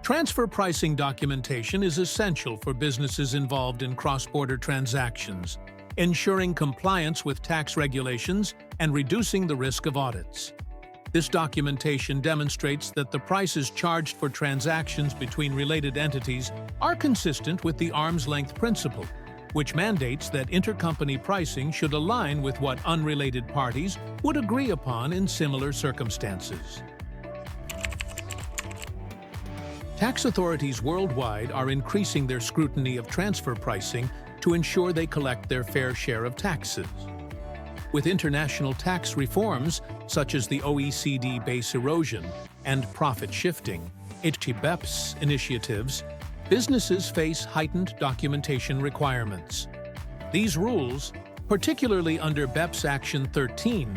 Transfer pricing documentation is essential for businesses involved in cross-border transactions, ensuring compliance with tax regulations and reducing the risk of audits. This documentation demonstrates that the prices charged for transactions between related entities are consistent with the arm's length principle, which mandates that intercompany pricing should align with what unrelated parties would agree upon in similar circumstances. Tax authorities worldwide are increasing their scrutiny of transfer pricing to ensure they collect their fair share of taxes. With international tax reforms, such as the OECD base erosion and profit shifting (BEPS) initiatives, businesses face heightened documentation requirements. These rules, particularly under BEPS Action 13,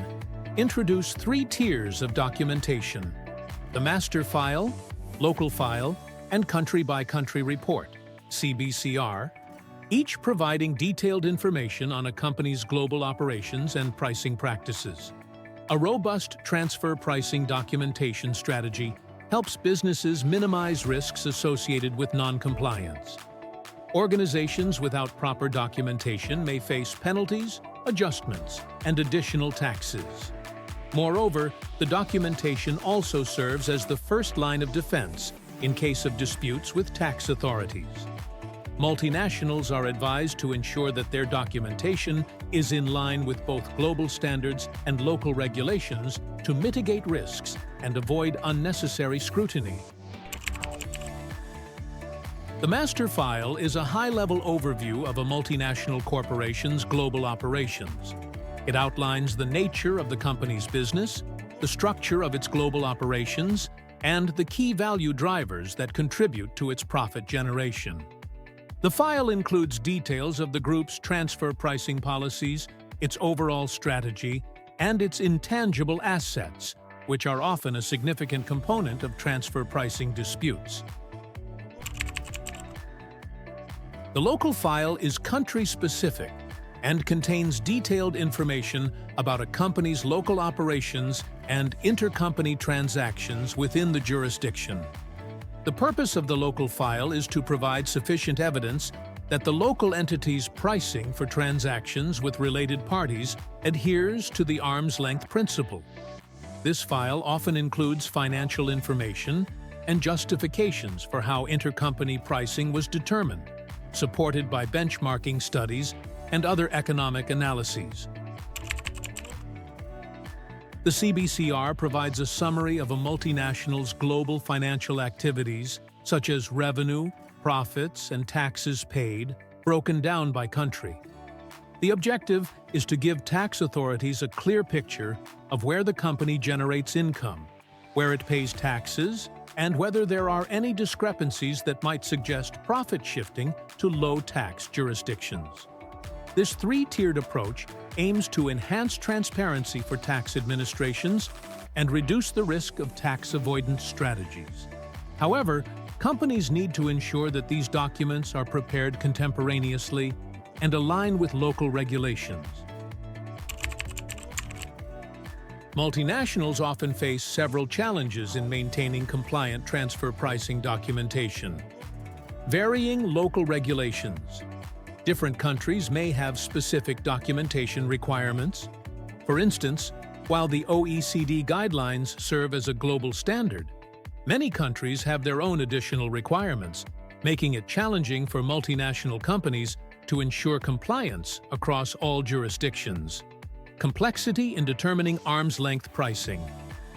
introduce 3 tiers of documentation: the master file, local file, and country-by-country report (CbCR), each providing detailed information on a company's global operations and pricing practices. A robust transfer pricing documentation strategy helps businesses minimize risks associated with non-compliance. Organizations without proper documentation may face penalties, adjustments, and additional taxes. Moreover, the documentation also serves as the first line of defense in case of disputes with tax authorities. Multinationals are advised to ensure that their documentation is in line with both global standards and local regulations to mitigate risks and avoid unnecessary scrutiny. The master file is a high-level overview of a multinational corporation's global operations. It outlines the nature of the company's business, the structure of its global operations, and the key value drivers that contribute to its profit generation. The file includes details of the group's transfer pricing policies, its overall strategy, and its intangible assets, which are often a significant component of transfer pricing disputes. The local file is country-specific and contains detailed information about a company's local operations and intercompany transactions within the jurisdiction. The purpose of the local file is to provide sufficient evidence that the local entity's pricing for transactions with related parties adheres to the arm's length principle. This file often includes financial information and justifications for how intercompany pricing was determined, supported by benchmarking studies and other economic analyses. The CbCR provides a summary of a multinational's global financial activities, such as revenue, profits, and taxes paid, broken down by country. The objective is to give tax authorities a clear picture of where the company generates income, where it pays taxes, and whether there are any discrepancies that might suggest profit shifting to low-tax jurisdictions. This 3-tiered approach aims to enhance transparency for tax administrations and reduce the risk of tax avoidance strategies. However, companies need to ensure that these documents are prepared contemporaneously and align with local regulations. Multinationals often face several challenges in maintaining compliant transfer pricing documentation. Varying local regulations. Different countries may have specific documentation requirements. For instance, while the OECD guidelines serve as a global standard, many countries have their own additional requirements, making it challenging for multinational companies to ensure compliance across all jurisdictions. Complexity in determining arm's-length pricing.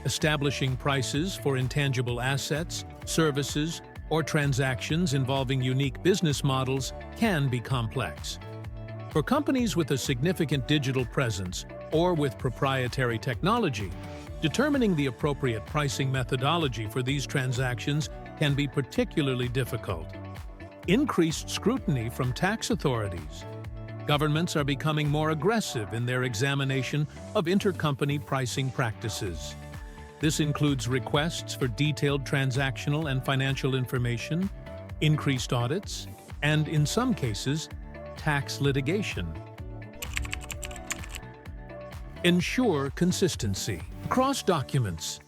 Establishing prices for intangible assets, services, or transactions involving unique business models can be complex. For companies with a significant digital presence or with proprietary technology, determining the appropriate pricing methodology for these transactions can be particularly difficult. Increased scrutiny from tax authorities. Governments are becoming more aggressive in their examination of intercompany pricing practices. This includes requests for detailed transactional and financial information, increased audits, and, in some cases, tax litigation. Ensure consistency across documents.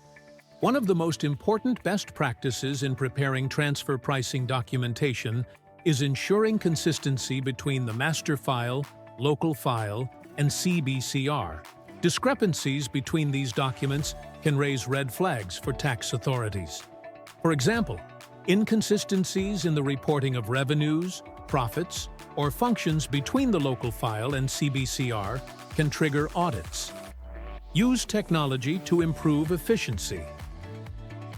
One of the most important best practices in preparing transfer pricing documentation is ensuring consistency between the master file, local file, and CbCR. Discrepancies between these documents can raise red flags for tax authorities. For example, inconsistencies in the reporting of revenues, profits, or functions between the local file and CbCR can trigger audits. Use technology to improve efficiency.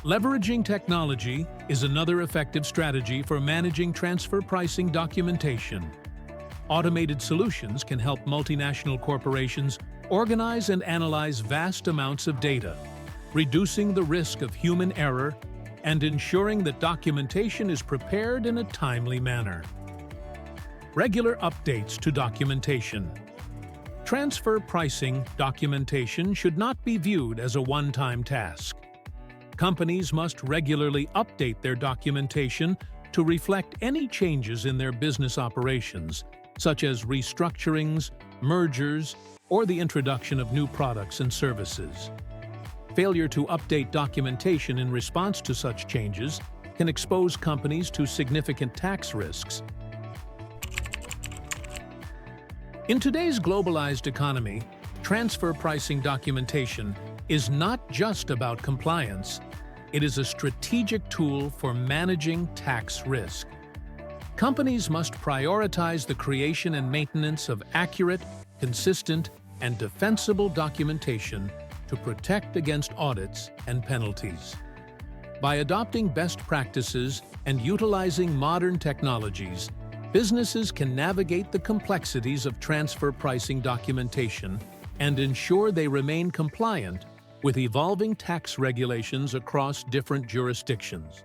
Leveraging technology is another effective strategy for managing transfer pricing documentation. Automated solutions can help multinational corporations organize and analyze vast amounts of data, reducing the risk of human error and ensuring that documentation is prepared in a timely manner. Regular updates to documentation. Transfer pricing documentation should not be viewed as a one-time task. Companies must regularly update their documentation to reflect any changes in their business operations, such as restructurings, mergers, or the introduction of new products and services. Failure to update documentation in response to such changes can expose companies to significant tax risks. In today's globalized economy, transfer pricing documentation is not just about compliance, it is a strategic tool for managing tax risk. Companies must prioritize the creation and maintenance of accurate, consistent, and defensible documentation to protect against audits and penalties. By adopting best practices and utilizing modern technologies, businesses can navigate the complexities of transfer pricing documentation and ensure they remain compliant with evolving tax regulations across different jurisdictions.